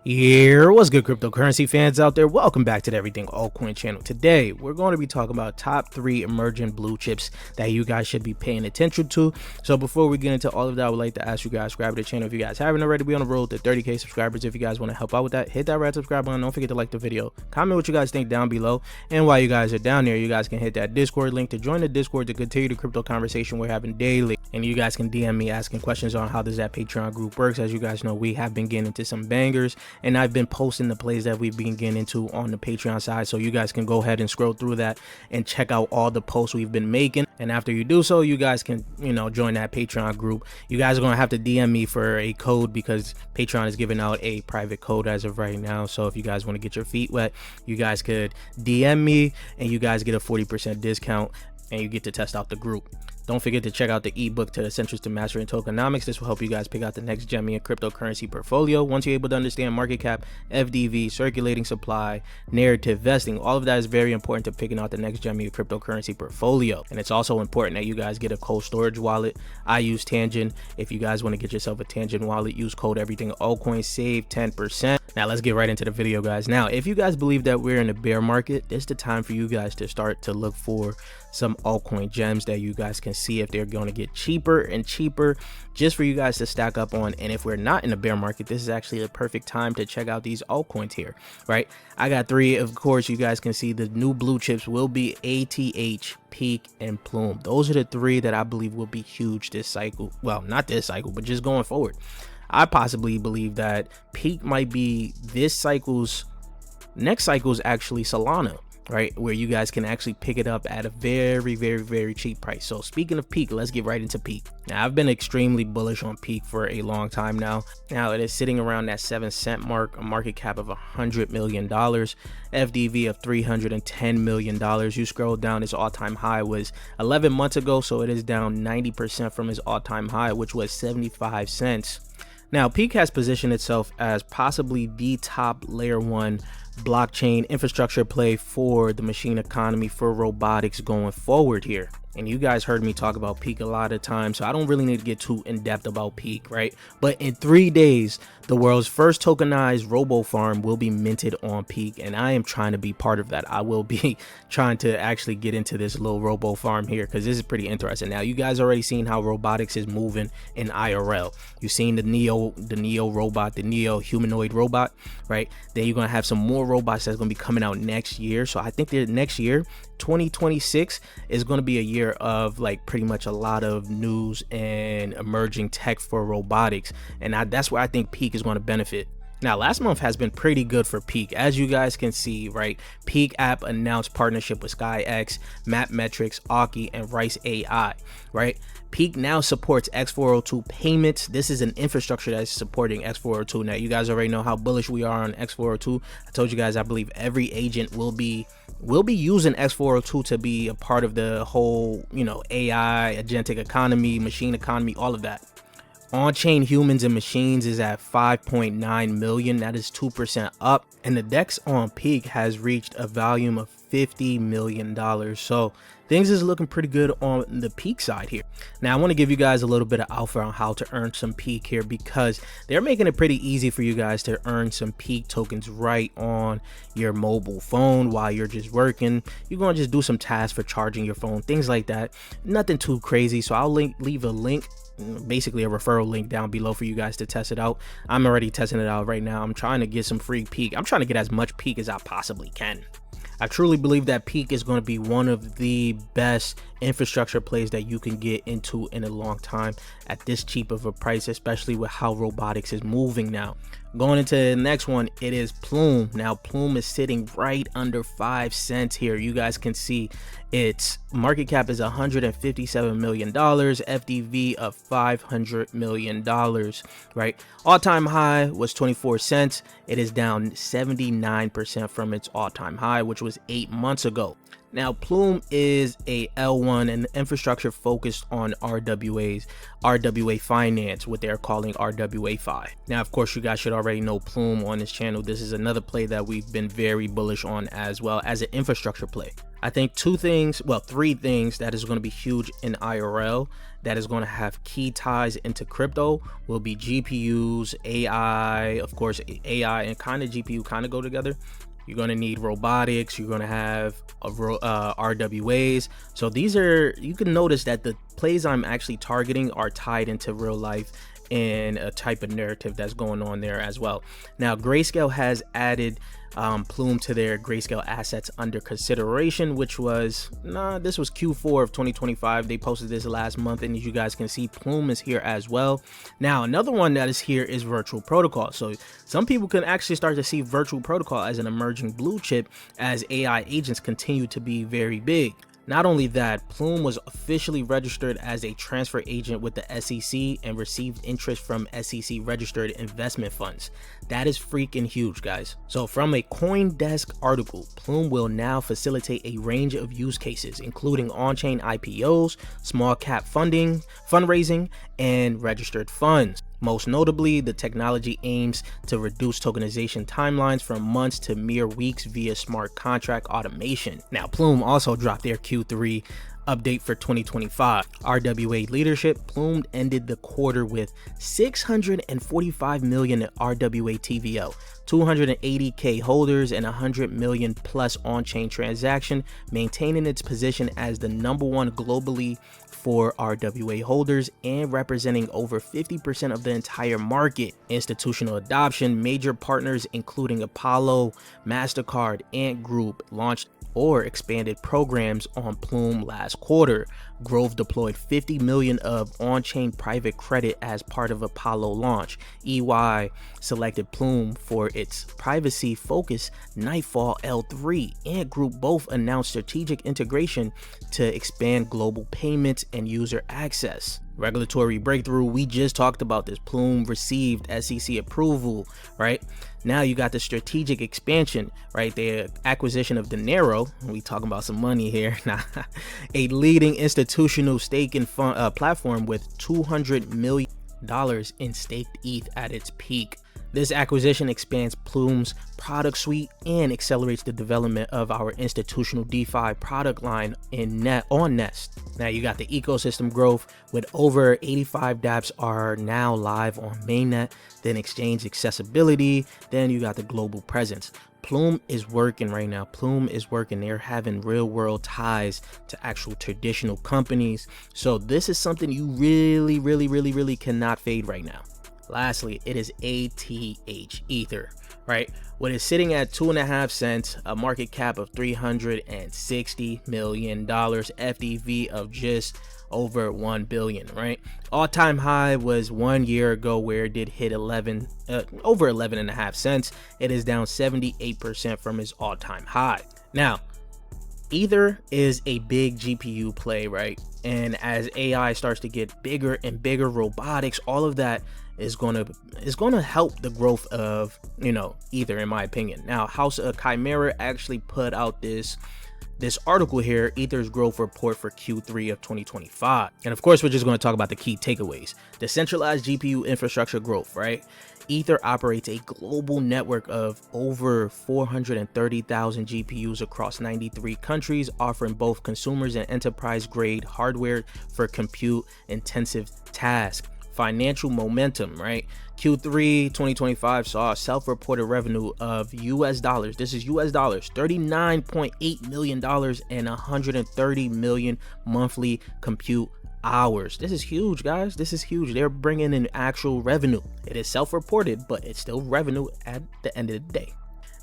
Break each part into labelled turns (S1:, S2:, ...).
S1: Yeah, what's good, cryptocurrency fans out there? Welcome back to the Everything Altcoin channel. Today, we're going to be talking about top 3 emerging blue chips that you guys should be paying attention to. So before we get into all of that, I would like to ask you guys, subscribe to the channel if you guys haven't already. We're on the road to 30k subscribers. If you guys want to help out with that, hit that red subscribe button. Don't forget to like the video. Comment what you guys think down below. And while you guys are down there, you guys can hit that Discord link to join the Discord to continue the crypto conversation we're having daily. And you guys can DM me asking questions on how does that Patreon group works. As you guys know, we have been getting into some bangers, and I've been posting the plays that we've been getting into on the Patreon side, so you guys can go ahead and scroll through that and check out all the posts we've been making. And after you do so, you guys can join that Patreon group. You guys are going to have to DM me for a code because Patreon is giving out a private code as of right now. So if you guys want to get your feet wet, you guys could DM me and you guys get a 40% discount and you get to test out the group. Don't forget to check out the ebook to Essentials to Mastering Tokenomics. This will help you guys pick out the next gem in your cryptocurrency portfolio. Once you're able to understand market cap, FDV, circulating supply, narrative vesting, all of that is very important to picking out the next gem in your cryptocurrency portfolio. And it's also important that you guys get a cold storage wallet. I use Tangent. If you guys want to get yourself a Tangent wallet, use code Everything Altcoin, save 10%. Now let's get right into the video, guys. Now, if you guys believe that we're in a bear market, this is the time for you guys to start to look for some altcoin gems that you guys can see if they're going to get cheaper and cheaper just for you guys to stack up on. And if we're not in a bear market, this is actually the perfect time to check out these altcoins here, right? I got 3. Of course, you guys can see the new blue chips will be ATH, Peaq, and Plume. Those are the 3 that I believe will be huge this cycle. Well, not this cycle, but just going forward. I possibly believe that Peaq might be this cycle's next cycle's actually Solana, right, where you guys can actually pick it up at a very cheap price. So speaking of Peaq, let's get right into Peaq. Now, I've been extremely bullish on Peaq for a long time now. Now it is sitting around that 7-cent mark, a market cap of $100 million, FDV of $310 million. You scroll down, its all-time high was 11 months ago, so it is down 90% from its all-time high, which was 75 cents. Now, Peaq has positioned itself as possibly the top layer 1 blockchain infrastructure play for the machine economy, for robotics going forward here. And you guys heard me talk about Peaq a lot of times, so I don't really need to get too in-depth about Peaq, right? But in 3 days, the world's first tokenized robo farm will be minted on Peaq, and I am trying to be part of that. I will be trying to actually get into this little robo farm here because this is pretty interesting. Now, you guys already seen how robotics is moving in IRL. You've seen the Neo robot, the Neo humanoid robot, right? Then you're gonna have some more robots that's gonna be coming out next year. So I think that next year, 2026, is going to be a year of like pretty much a lot of news and emerging tech for robotics, and that's where I think Peaq is going to benefit. Now, last month has been pretty good for Peaq, as you guys can see, right? Peaq app announced partnership with SkyX, Mapmetrics, Archie, and Rice AI, right? Peaq now supports X402 payments. This is an infrastructure that's supporting X402. Now, you guys already know how bullish we are on X402. I told you guys I believe every agent will be using X402 to be a part of the whole, AI, agentic economy, machine economy, all of that. On-chain humans and machines is at 5.9 million. That is 2% up. And the DEX on Peaq has reached a volume of $50 million. So things is looking pretty good on the Peaq side here. Now, I want to give you guys a little bit of alpha on how to earn some Peaq here, because they're making it pretty easy for you guys to earn some Peaq tokens right on your mobile phone while you're just working. You're going to just do some tasks for charging your phone, things like that. Nothing too crazy. So I'll leave a link, basically a referral link down below for you guys to test it out. I'm already testing it out right now. I'm trying to get some free Peaq. I'm trying to get as much Peaq as I possibly can. I truly believe that Peaq is going to be one of the best infrastructure plays that you can get into in a long time at this cheap of a price, especially with how robotics is moving now. Going into the next one, it is Plume. Now, Plume is sitting right under 5 cents here. You guys can see its market cap is $157 million, FDV of $500 million, right? All-time high was 24 cents. It is down 79% from its all-time high, which was 8 months ago. Now, Plume is a L1 and infrastructure focused on RWA finance, what they're calling RWA5. Now, of course, you guys should already know Plume on this channel. This is another play that we've been very bullish on as well as an infrastructure play. I think three things that is going to be huge in IRL that is going to have key ties into crypto will be GPUs, AI, of course, AI and kind of GPU kind of go together. You're going to need robotics. You're going to have RWAs. So these are, you can notice that the plays I'm actually targeting are tied into real life and a type of narrative that's going on there as well. Now, Grayscale has added Plume to their Grayscale assets under consideration, which was, this was Q4 of 2025. They posted this last month, and as you guys can see, Plume is here as well. Now, another one that is here is Virtual Protocol. So some people can actually start to see Virtual Protocol as an emerging blue chip as AI agents continue to be very big. Not only that, Plume was officially registered as a transfer agent with the SEC and received interest from SEC registered investment funds. That is freaking huge, guys. So from a CoinDesk article, Plume will now facilitate a range of use cases, including on-chain IPOs, small cap funding, fundraising, and registered funds. Most notably, the technology aims to reduce tokenization timelines from months to mere weeks via smart contract automation. Now, Plume also dropped their Q3 update for 2025. RWA leadership. Plume ended the quarter with 645 million RWA TVL, 280k holders, and 100 million plus on-chain transaction, maintaining its position as the #1 globally for RWA holders and representing over 50% of the entire market. Institutional adoption. Major partners including Apollo, MasterCard, Ant Group launched or expanded programs on Plume last quarter. Grove deployed 50 million of on-chain private credit as part of Apollo launch. EY selected Plume for its privacy-focused Nightfall L3. Ant Group both announced strategic integration to expand global payments and user access. Regulatory breakthrough, we just talked about this. Plume received SEC approval, right? Now you got the strategic expansion, right? The acquisition of Dinero, we talking about some money here, a leading institutional staking platform with $200 million in staked ETH at its peak. This acquisition expands Plume's product suite and accelerates the development of our institutional DeFi product line on Nest. Now you got the ecosystem growth with over 85 dApps are now live on mainnet, then exchange accessibility, then you got the global presence. Plume is working right now. Plume is working. They're having real world ties to actual traditional companies. So this is something you really cannot fade right now. Lastly, it is ATH, Ether, right? What is sitting at 2.5 cents, a market cap of $360 million, FDV of just over 1 billion, right? All-time high was 1 year ago where it did hit over 11.5 cents. It is down 78% from its all-time high. Now, Ether is a big GPU play, right? And as AI starts to get bigger and bigger, robotics, all of that is going to help the growth of, Ether, in my opinion. Now, House of Chimera actually put out this article here, Ether's growth report for Q3 of 2025. And of course, we're just going to talk about the key takeaways. Decentralized GPU infrastructure growth, right? Ether operates a global network of over 430,000 GPUs across 93 countries, offering both consumers and enterprise-grade hardware for compute-intensive tasks. Financial momentum, right? Q3 2025 saw a self-reported revenue of US dollars. This is US dollars, $39.8 million and 130 million monthly compute hours. This is huge, guys. This is huge. They're bringing in actual revenue. It is self-reported, but it's still revenue at the end of the day.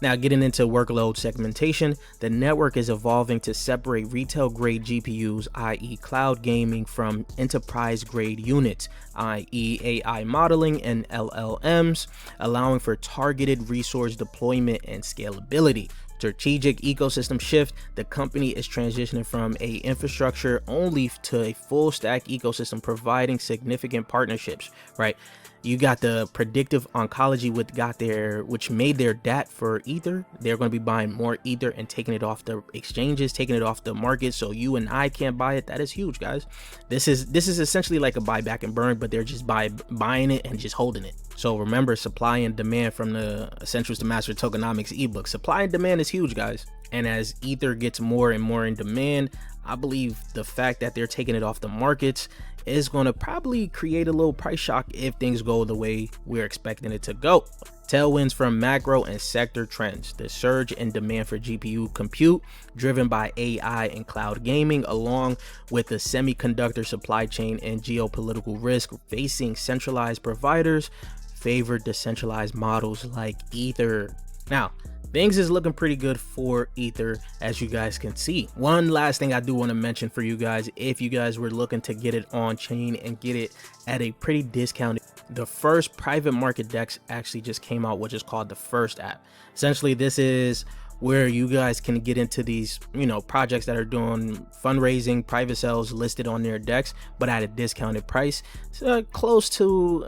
S1: Now, getting into workload segmentation, the network is evolving to separate retail-grade GPUs, i.e. cloud gaming, from enterprise-grade units, i.e. AI modeling and LLMs, allowing for targeted resource deployment and scalability. Strategic ecosystem shift, the company is transitioning from a infrastructure only to a full stack ecosystem, providing significant partnerships, right? You got the predictive oncology which made their DAT for Ether. They're going to be buying more Ether and taking it off the exchanges, taking it off the market, so you and I can't buy it. That is huge, guys. This is essentially like a buyback and burn, but they're just buying it and just holding it. So remember, supply and demand from the Essentials to Master Tokenomics ebook. Supply and demand is huge, guys. And as Ether gets more and more in demand, I believe the fact that they're taking it off the markets is going to probably create a little price shock if things go the way we're expecting it to go. Tailwinds from macro and sector trends. The surge in demand for GPU compute driven by AI and cloud gaming, along with the semiconductor supply chain and geopolitical risk facing centralized providers, favor decentralized models like Ether. Now, things is looking pretty good for Ether, as you guys can see. One last thing I do want to mention for you guys, if you guys were looking to get it on chain and get it at a pretty discounted, the first private market DEX actually just came out, which is called the First app. Essentially, this is where you guys can get into these, projects that are doing fundraising, private sales listed on their DEX, but at a discounted price. Close to,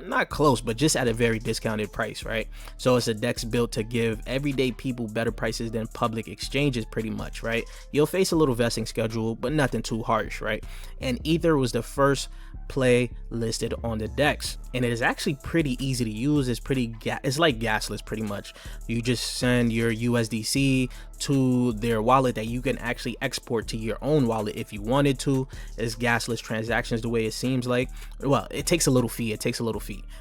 S1: not close, but just at a very discounted price, right? So it's a DEX built to give everyday people better prices than public exchanges, pretty much, right? You'll face a little vesting schedule, but nothing too harsh, right? And Ether was the first play listed on the DEX, and it is actually pretty easy to use. It's like gasless, pretty much. You just send your USDC to their wallet that you can actually export to your own wallet if you wanted to. It's gasless transactions the way it seems like. Well, it takes a little fee.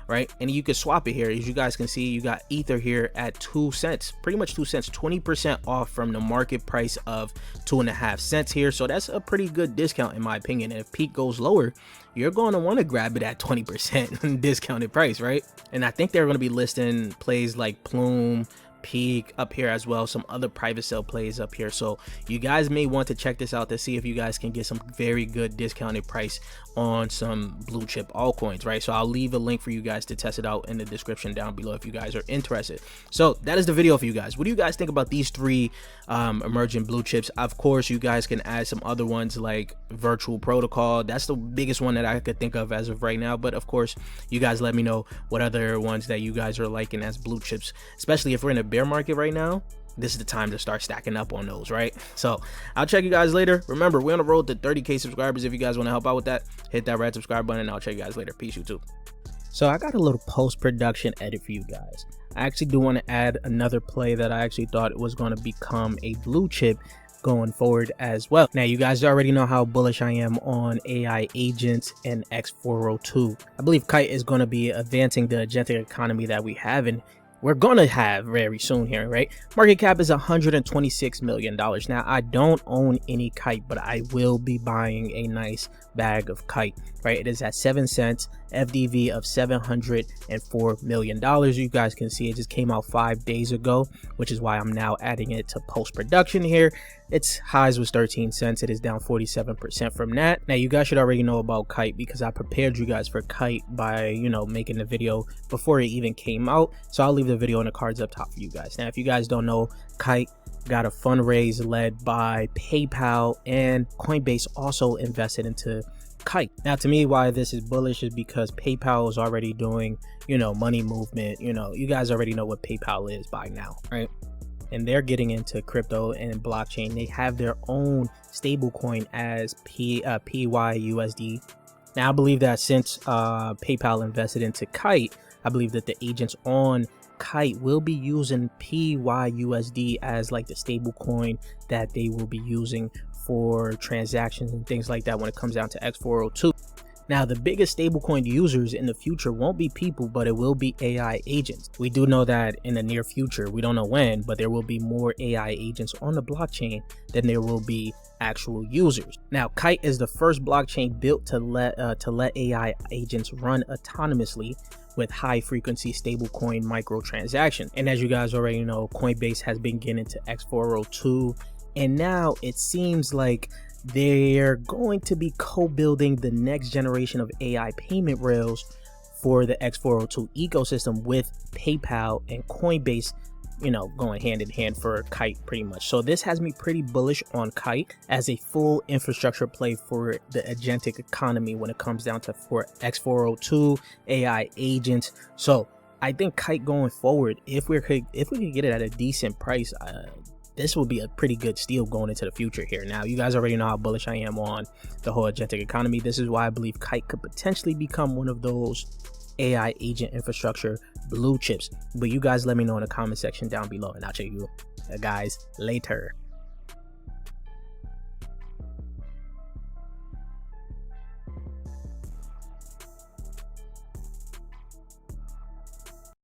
S1: Right? And you can swap it here. As you guys can see, you got Ether here at 2 cents, pretty much 2 cents, 20% off from the market price of 2.5 cents here. So that's a pretty good discount in my opinion. And if Peaq goes lower, you're going to want to grab it at 20% discounted price, right? And I think they're going to be listing plays like Plume, Peaq up here as well, some other private sale plays up here. So you guys may want to check this out to see if you guys can get some very good discounted price on some blue chip altcoins, right? So I'll leave a link for you guys to test it out in the description down below if you guys are interested. So that is the video for you guys. What do you guys think about these three emerging blue chips? Of course, you guys can add some other ones like Virtual Protocol. That's the biggest one that I could think of as of right now, but of course you guys let me know what other ones that you guys are liking as blue chips, especially if we're in a bear market right now. This is the time to start stacking up on those, right? So I'll check you guys later. Remember, we're on the road to 30K subscribers. If you guys want to help out with that, hit that red subscribe button, and I'll check you guys later. Peace, YouTube. So I got a little post-production edit for you guys. I actually do want to add another play that I actually thought was going to become a blue chip going forward as well. Now, you guys already know how bullish I am on AI agents and X402. I believe Kite is going to be advancing the agentic economy that we have, and we're gonna have very soon here, right? Market cap is $126 million. Now, I don't own any Kite, but I will be buying a nice bag of Kite, right? It is at 7 cents, FDV of $704 million. You guys can see it just came out 5 days ago, which is why I'm now adding it to post-production here. Its highs was 13 cents. It is down 47% from that. Now, you guys should already know about Kite because I prepared you guys for Kite by, making the video before it even came out. So I'll leave the video in the cards up top for you guys. Now, if you guys don't know, Kite got a fundraise led by PayPal, and Coinbase also invested into Kite. Now, to me, why this is bullish is because PayPal is already doing, money movement. You guys already know what PayPal is by now, right? And they're getting into crypto and blockchain. They have their own stablecoin as PYUSD. Now, I believe that since PayPal invested into Kite, I believe that the agents on Kite will be using PYUSD as like the stablecoin that they will be using for transactions and things like that when it comes down to X402. Now, the biggest stablecoin users in the future won't be people, but it will be AI agents. We do know that in the near future, we don't know when, but there will be more AI agents on the blockchain than there will be actual users. Now, Kite is the first blockchain built to let AI agents run autonomously with high frequency stablecoin microtransactions. And as you guys already know, Coinbase has been getting into X402, and now it seems like they're going to be co-building the next generation of AI payment rails for the X402 ecosystem with PayPal and Coinbase, going hand in hand for Kite pretty much. So this has me pretty bullish on Kite as a full infrastructure play for the agentic economy when it comes down to for X402 AI agents. So I think Kite going forward, if we could get it at a decent price, this will be a pretty good steal going into the future here. Now, you guys already know how bullish I am on the whole agentic economy. This is why I believe Kite could potentially become one of those AI agent infrastructure blue chips. But you guys let me know in the comment section down below, and I'll check you. guys later.